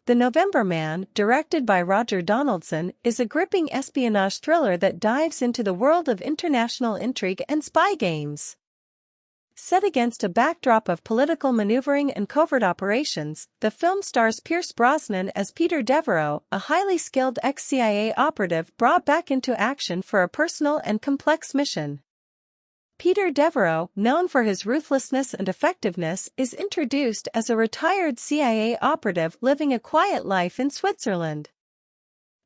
The November Man, directed by Roger Donaldson, is a gripping espionage thriller that dives into the world of international intrigue and spy games. Set against a backdrop of political maneuvering and covert operations, the film stars Pierce Brosnan as Peter Devereaux, a highly skilled ex-CIA operative brought back into action for a personal and complex mission. Peter Devereaux, known for his ruthlessness and effectiveness, is introduced as a retired CIA operative living a quiet life in Switzerland.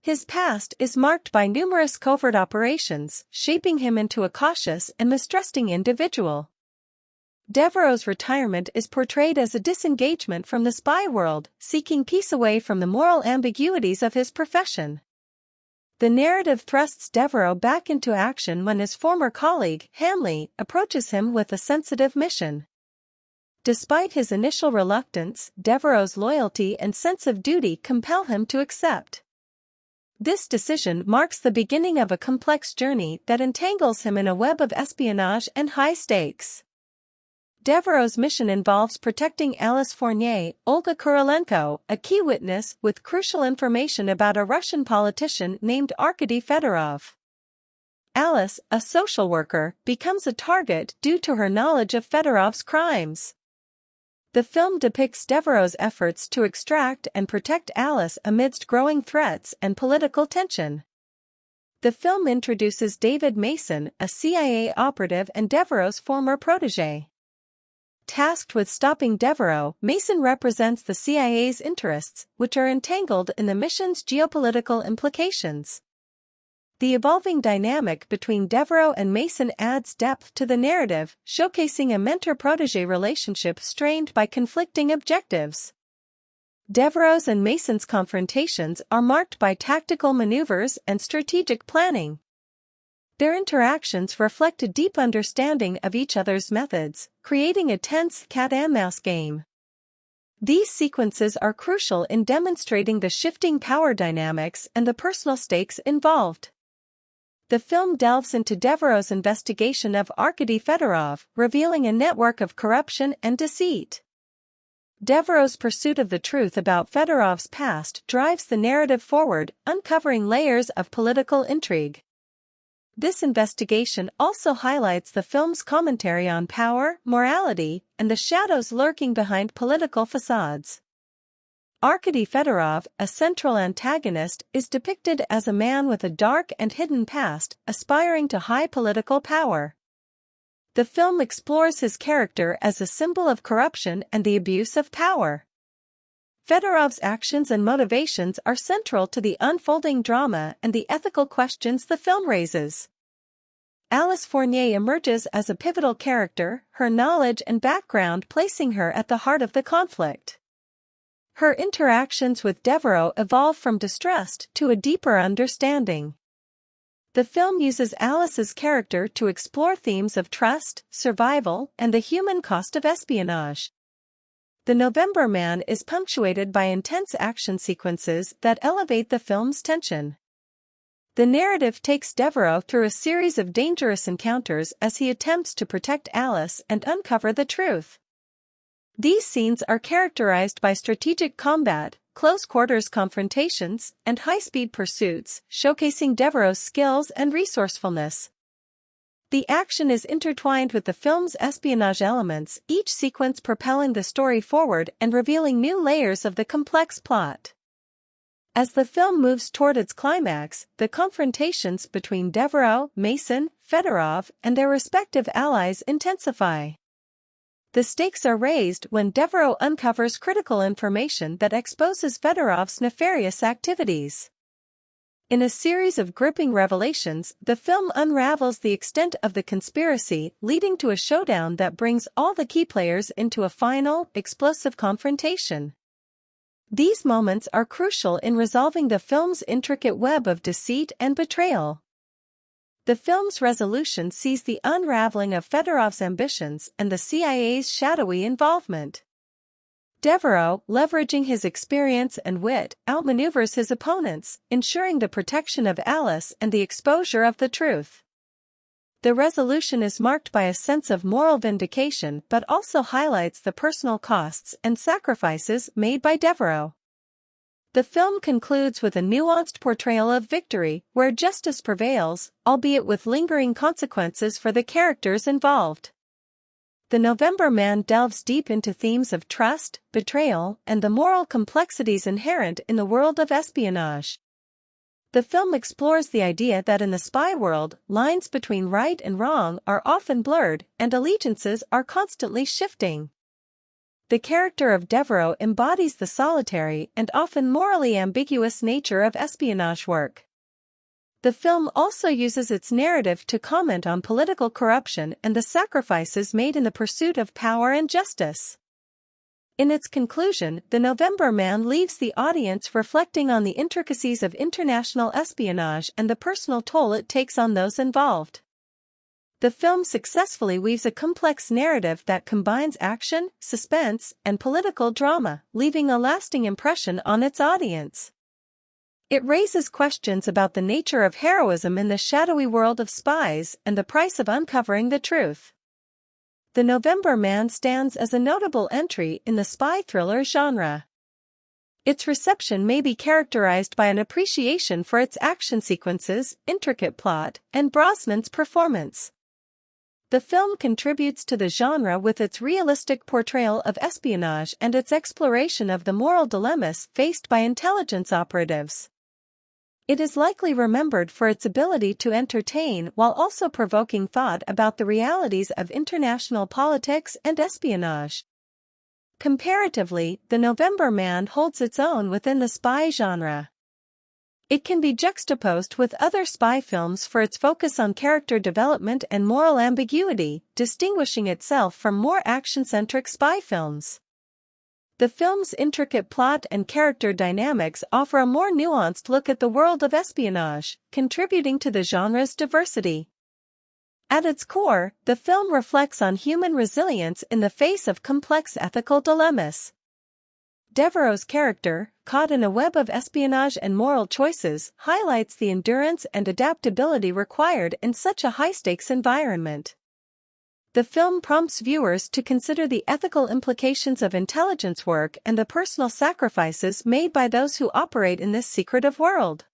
His past is marked by numerous covert operations, shaping him into a cautious and mistrusting individual. Devereaux's retirement is portrayed as a disengagement from the spy world, seeking peace away from the moral ambiguities of his profession. The narrative thrusts Devereaux back into action when his former colleague, Hanley, approaches him with a sensitive mission. Despite his initial reluctance, Devereaux's loyalty and sense of duty compel him to accept. This decision marks the beginning of a complex journey that entangles him in a web of espionage and high stakes. Devereaux's mission involves protecting Alice Fournier, Olga Kurylenko, a key witness with crucial information about a Russian politician named Arkady Fedorov. Alice, a social worker, becomes a target due to her knowledge of Fedorov's crimes. The film depicts Devereaux's efforts to extract and protect Alice amidst growing threats and political tension. The film introduces David Mason, a CIA operative and Devereaux's former protégé. Tasked with stopping Devereaux, Mason represents the CIA's interests, which are entangled in the mission's geopolitical implications. The evolving dynamic between Devereaux and Mason adds depth to the narrative, showcasing a mentor-protégé relationship strained by conflicting objectives. Devereaux's and Mason's confrontations are marked by tactical maneuvers and strategic planning. Their interactions reflect a deep understanding of each other's methods, creating a tense cat-and-mouse game. These sequences are crucial in demonstrating the shifting power dynamics and the personal stakes involved. The film delves into Devereaux's investigation of Arkady Fedorov, revealing a network of corruption and deceit. Devereaux's pursuit of the truth about Fedorov's past drives the narrative forward, uncovering layers of political intrigue. This investigation also highlights the film's commentary on power, morality, and the shadows lurking behind political facades. Arkady Fedorov, a central antagonist, is depicted as a man with a dark and hidden past, aspiring to high political power. The film explores his character as a symbol of corruption and the abuse of power. Fedorov's actions and motivations are central to the unfolding drama and the ethical questions the film raises. Alice Fournier emerges as a pivotal character, her knowledge and background placing her at the heart of the conflict. Her interactions with Devereaux evolve from distrust to a deeper understanding. The film uses Alice's character to explore themes of trust, survival, and the human cost of espionage. The November Man is punctuated by intense action sequences that elevate the film's tension. The narrative takes Devereaux through a series of dangerous encounters as he attempts to protect Alice and uncover the truth. These scenes are characterized by strategic combat, close-quarters confrontations, and high-speed pursuits, showcasing Devereaux's skills and resourcefulness. The action is intertwined with the film's espionage elements, each sequence propelling the story forward and revealing new layers of the complex plot. As the film moves toward its climax, the confrontations between Devereaux, Mason, Fedorov, and their respective allies intensify. The stakes are raised when Devereaux uncovers critical information that exposes Fedorov's nefarious activities. In a series of gripping revelations, the film unravels the extent of the conspiracy, leading to a showdown that brings all the key players into a final, explosive confrontation. These moments are crucial in resolving the film's intricate web of deceit and betrayal. The film's resolution sees the unraveling of Fedorov's ambitions and the CIA's shadowy involvement. Devereaux, leveraging his experience and wit, outmaneuvers his opponents, ensuring the protection of Alice and the exposure of the truth. The resolution is marked by a sense of moral vindication but also highlights the personal costs and sacrifices made by Devereaux. The film concludes with a nuanced portrayal of victory, where justice prevails, albeit with lingering consequences for the characters involved. The November Man delves deep into themes of trust, betrayal, and the moral complexities inherent in the world of espionage. The film explores the idea that in the spy world, lines between right and wrong are often blurred, and allegiances are constantly shifting. The character of Devereaux embodies the solitary and often morally ambiguous nature of espionage work. The film also uses its narrative to comment on political corruption and the sacrifices made in the pursuit of power and justice. In its conclusion, The November Man leaves the audience reflecting on the intricacies of international espionage and the personal toll it takes on those involved. The film successfully weaves a complex narrative that combines action, suspense, and political drama, leaving a lasting impression on its audience. It raises questions about the nature of heroism in the shadowy world of spies and the price of uncovering the truth. The November Man stands as a notable entry in the spy thriller genre. Its reception may be characterized by an appreciation for its action sequences, intricate plot, and Brosnan's performance. The film contributes to the genre with its realistic portrayal of espionage and its exploration of the moral dilemmas faced by intelligence operatives. It is likely remembered for its ability to entertain while also provoking thought about the realities of international politics and espionage. Comparatively, The November Man holds its own within the spy genre. It can be juxtaposed with other spy films for its focus on character development and moral ambiguity, distinguishing itself from more action-centric spy films. The film's intricate plot and character dynamics offer a more nuanced look at the world of espionage, contributing to the genre's diversity. At its core, the film reflects on human resilience in the face of complex ethical dilemmas. Devereaux's character, caught in a web of espionage and moral choices, highlights the endurance and adaptability required in such a high-stakes environment. The film prompts viewers to consider the ethical implications of intelligence work and the personal sacrifices made by those who operate in this secretive world.